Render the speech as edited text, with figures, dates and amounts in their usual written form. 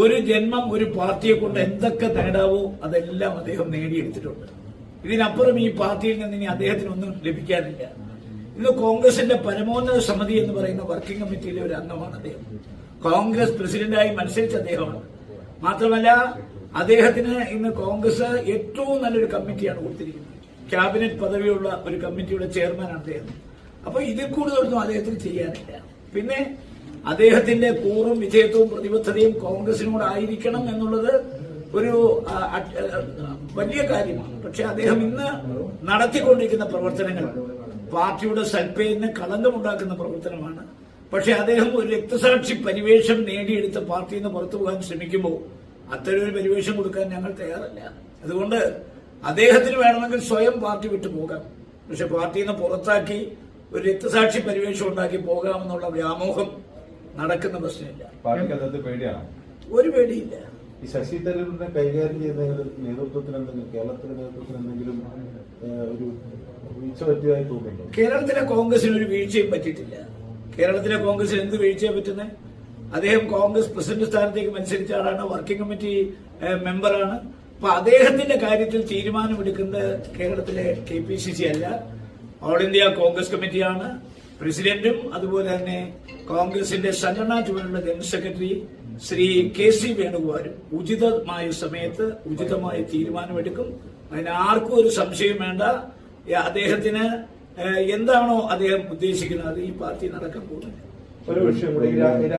ഒരു ജന്മം ഒരു പാർട്ടിയെ കൊണ്ട് എന്തൊക്കെ നേടാവോ അതെല്ലാം അദ്ദേഹം നേടിയെടുത്തിട്ടുണ്ട്. ഇതിനപ്പുറം ഈ പാർട്ടിയിൽ നിന്ന് ഇനി അദ്ദേഹത്തിനൊന്നും ലഭിക്കാനില്ല. ഇന്ന് കോൺഗ്രസിന്റെ പരമോന്നത സമിതി എന്ന് പറയുന്ന വർക്കിംഗ് കമ്മിറ്റിയിലെ ഒരു അംഗമാണ് അദ്ദേഹം. കോൺഗ്രസ് പ്രസിഡന്റായി മത്സരിച്ച അദ്ദേഹമാണ്. മാത്രമല്ല അദ്ദേഹത്തിന് ഇന്ന് കോൺഗ്രസ് ഏറ്റവും നല്ലൊരു കമ്മിറ്റിയാണ് കൊടുത്തിരിക്കുന്നത്. ക്യാബിനറ്റ് പദവിയുള്ള ഒരു കമ്മിറ്റിയുടെ ചെയർമാനാണ് അദ്ദേഹം. അപ്പൊ ഇതിൽ കൂടുതലൊന്നും അദ്ദേഹത്തിന് ചെയ്യാനില്ല. പിന്നെ അദ്ദേഹത്തിന്റെ കൂറും വിജയത്വവും പ്രതിബദ്ധതയും കോൺഗ്രസിനോടായിരിക്കണം എന്നുള്ളത് ഒരു വലിയ കാര്യമാണ്. പക്ഷെ അദ്ദേഹം ഇന്ന് നടത്തിക്കൊണ്ടിരിക്കുന്ന പ്രവർത്തനങ്ങൾ പാർട്ടിയുടെ സൽപ്പേരിന് കളങ്കമുണ്ടാക്കുന്ന പ്രവർത്തനമാണ്. പക്ഷെ അദ്ദേഹം ഒരു രക്തസാക്ഷി പരിവേഷം നേടിയെടുത്ത പാർട്ടിയിൽ നിന്ന് പുറത്തു പോകാൻ ശ്രമിക്കുമ്പോൾ അത്തരം ഒരു പരിവേഷം കൊടുക്കാൻ ഞങ്ങൾ തയ്യാറല്ല. അതുകൊണ്ട് അദ്ദേഹത്തിന് വേണമെങ്കിൽ സ്വയം പാർട്ടി വിട്ടു പോകാം. പക്ഷെ പാർട്ടിയിൽ നിന്ന് പുറത്താക്കി ഒരു രക്തസാക്ഷി പരിവേഷം ഉണ്ടാക്കി പോകാമെന്നുള്ള വ്യാമോഹം നടക്കുന്ന പ്രശ്നമില്ല. ഒരു പേടിയില്ല. ഈ ശശി തരൂരിനെ കൈകാര്യം ചെയ്യുന്ന നേതൃത്വത്തിന് എന്തെങ്കിലും കേരളത്തിലെ നേതൃത്വത്തിന് എന്തെങ്കിലും ഒരു വീഴ്ച പറ്റിയതായി തോന്നുന്നുണ്ടോ? കേരളത്തിലെ കോൺഗ്രസിന് ഒരു വീഴ്ചയും പറ്റിയിട്ടില്ല. കേരളത്തിലെ കോൺഗ്രസിന് എന്ത് വീഴ്ചയെ പറ്റുന്നത്? അദ്ദേഹം കോൺഗ്രസ് പ്രസിഡന്റ് സ്ഥാനത്തേക്ക് മത്സരിച്ച ആളാണ്, വർക്കിംഗ് കമ്മിറ്റി മെമ്പറാണ്. അപ്പൊ അദ്ദേഹത്തിന്റെ കാര്യത്തിൽ തീരുമാനമെടുക്കുന്നത് കേരളത്തിലെ KPCC അല്ല, ഓൾ ഇന്ത്യ കോൺഗ്രസ് കമ്മിറ്റിയാണ്. പ്രസിഡന്റും അതുപോലെ തന്നെ കോൺഗ്രസിന്റെ സംഘടനാ ചുമതലയുള്ള ജനറൽ സെക്രട്ടറി ശ്രീ KC വേണുഗോപാലും ഉചിതമായ സമയത്ത് ഉചിതമായ തീരുമാനമെടുക്കും. അതിന് ആർക്കും ഒരു സംശയം വേണ്ട. അദ്ദേഹത്തിന് എന്താണോ അദ്ദേഹം ഉദ്ദേശിക്കുന്നത് ഈ പാർട്ടി നടക്കാൻ പോകുന്നത്. ഒരു വിഷയം കൂടി